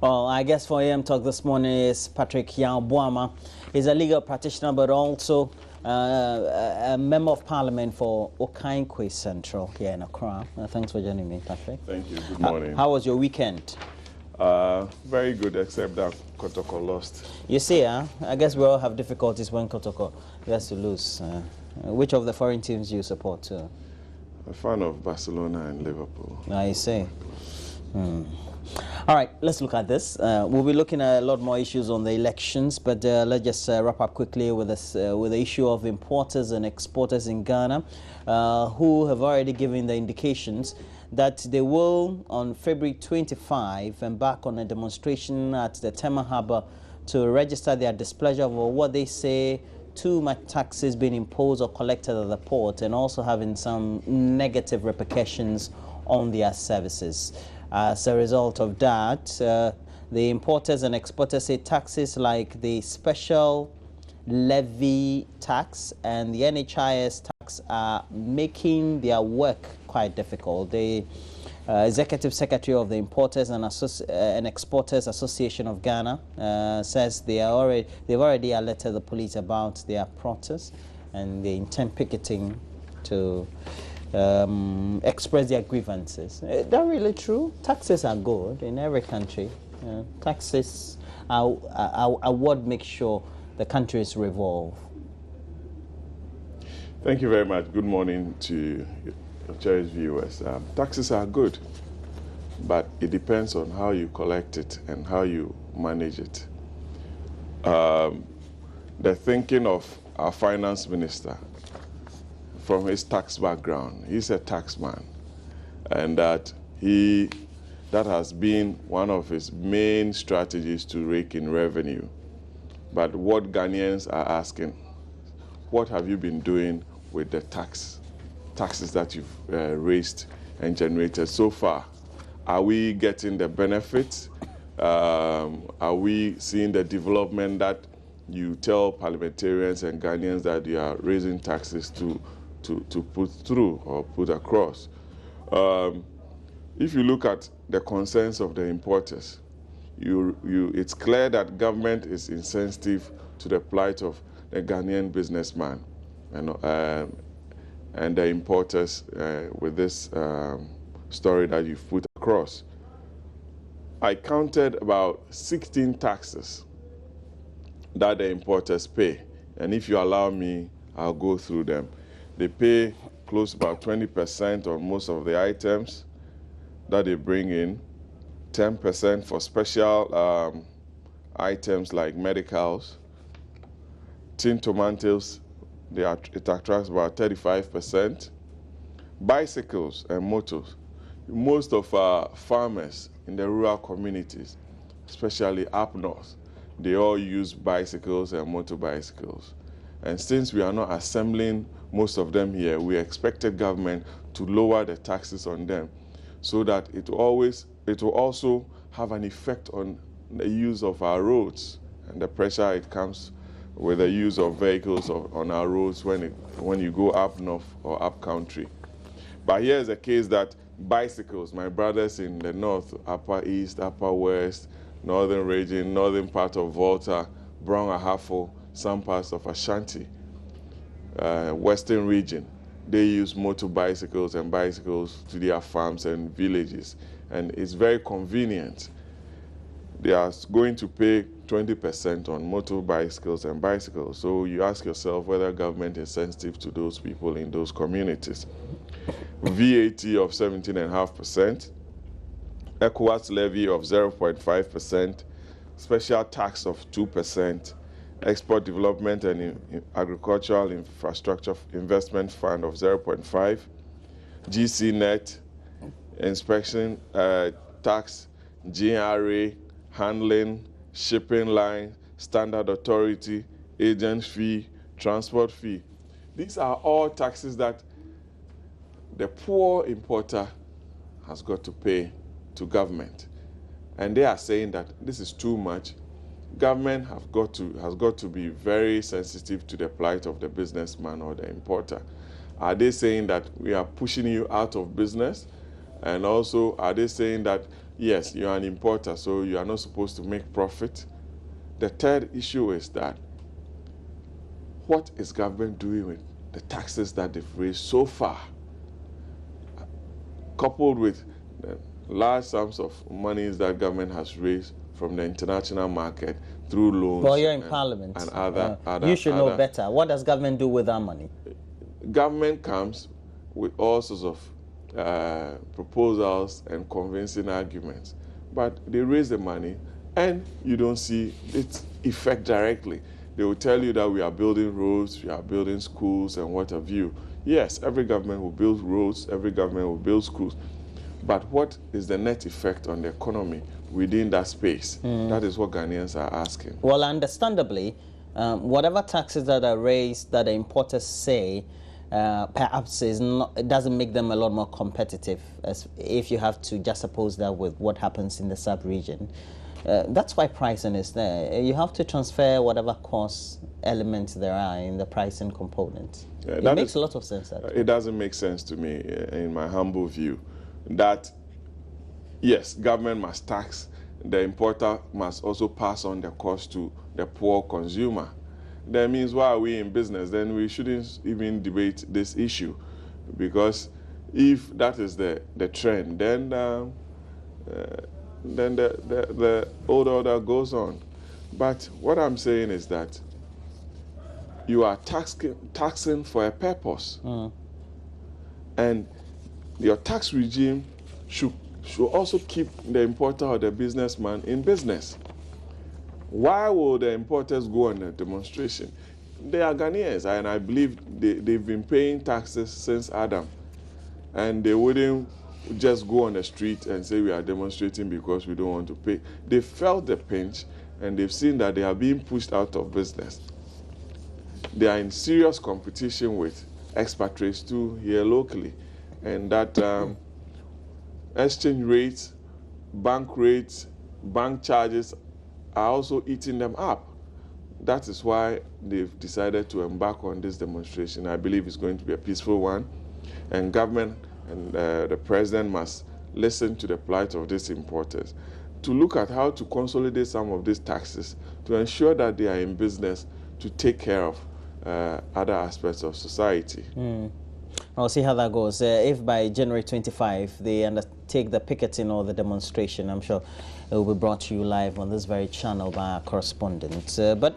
Well, I guess for AM Talk this morning is Patrick Yao-Boama. He's a legal practitioner, but also a member of parliament for Okankwe Central here in Accra. Thanks for joining me, Patrick. Thank you. Good morning. How was your weekend? Very good, except that Kotoko lost. You see, I guess we all have difficulties when Kotoko gets to lose. Which of the foreign teams do you support too? A fan of Barcelona and Liverpool. I see. All right, let's look at this. We'll be looking at a lot more issues on the elections, but let's just wrap up quickly with this, with the issue of importers and exporters in Ghana, who have already given the indications that they will, on February 25, embark on a demonstration at the Tema Harbour to register their displeasure over what they say too much taxes being imposed or collected at the port, and also having some negative repercussions on their services. As a result of that, the importers and exporters say taxes like the special levy tax and the NHIS tax are making their work quite difficult. The Executive Secretary of the Importers and Exporters Association of Ghana says they've already alerted the police about their protest, and they intend picketing to express their grievances. Is that really true? Taxes are good in every country. Taxes are what makes sure the countries revolve. Thank you very much. Good morning to your cherished viewers. Taxes are good, but it depends on how you collect it and how you manage it. The thinking of our finance minister, from his tax background, he's a tax man, and that has been one of his main strategies to rake in revenue. But what Ghanaians are asking, what have you been doing with the taxes that you've raised and generated so far? Are we getting the benefits? Are we seeing the development that you tell parliamentarians and Ghanaians that you are raising taxes to put through or put across? If you look at the concerns of the importers, it's clear that government is insensitive to the plight of the Ghanaian businessman and the importers with this story that you've put across. I counted about 16 taxes that the importers pay, and if you allow me, I'll go through them. They pay close to about 20% on most of the items that they bring in, 10% for special items like medicals, tin tomatoes, it attracts about 35%. Bicycles and motors. Most of our farmers in the rural communities, especially up north, they all use bicycles and motor bicycles. And since we are not assembling most of them here, we expected government to lower the taxes on them so that it will also have an effect on the use of our roads and the pressure it comes with the use of vehicles on our roads when you go up north or up country. But here's a case that bicycles, my brothers in the north, upper east, upper west, northern region, northern part of Volta, Brown Ahafo, some parts of Ashanti, western region, they use motor bicycles and bicycles to their farms and villages, and it's very convenient. They are going to pay 20% on motor bicycles and bicycles. So you ask yourself whether government is sensitive to those people in those communities. VAT of 17.5%, ECOWAS levy of 0.5%, special tax of 2%, Export Development and Agricultural Infrastructure Investment Fund of 0.5%, GC net, inspection tax, GRA, handling, shipping line, standard authority, agent fee, transport fee. These are all taxes that the poor importer has got to pay to government. And they are saying that this is too much. Government has got to be very sensitive to the plight of the businessman or the importer. Are they saying that we are pushing you out of business? And also, are they saying that yes, you are an importer, so you are not supposed to make profit. The third issue is that what is government doing with the taxes that they've raised so far, coupled with the large sums of monies that government has raised from the international market through loans. Well, you're in Parliament. And other, you should know better. What does government do with that money? Government comes with all sorts of proposals and convincing arguments, but they raise the money and you don't see its effect directly. They will tell you that we are building roads, we are building schools and what have you. Yes, every government will build roads, every government will build schools, but what is the net effect on the economy within that space? That is what Ghanaians are asking. Well, understandably, whatever taxes that are raised that the importers say perhaps it doesn't make them a lot more competitive, as if you have to just oppose that with what happens in the sub-region. That's why pricing is there. You have to transfer whatever cost elements there are in the pricing component. It makes a lot of sense. Actually. It doesn't make sense to me, in my humble view, that yes, government must tax, the importer must also pass on the cost to the poor consumer. That means why are we in business? Then we shouldn't even debate this issue, because if that is the trend, then the old order goes on. But what I'm saying is that you are taxing for a purpose. And your tax regime should also keep the importer or the businessman in business. Why will the importers go on a demonstration? They are Ghanaians, and I believe they've been paying taxes since Adam. And they wouldn't just go on the street and say we are demonstrating because we don't want to pay. They felt the pinch and they've seen that they are being pushed out of business. They are in serious competition with expatriates too here locally, and that exchange rates, bank charges are also eating them up. That is why they've decided to embark on this demonstration. I believe it's going to be a peaceful one, and government and the president must listen to the plight of these importers to look at how to consolidate some of these taxes to ensure that they are in business to take care of other aspects of society. I'll see how that goes. If by January 25 they undertake the picketing or the demonstration, I'm sure it will be brought to you live on this very channel by our correspondent. But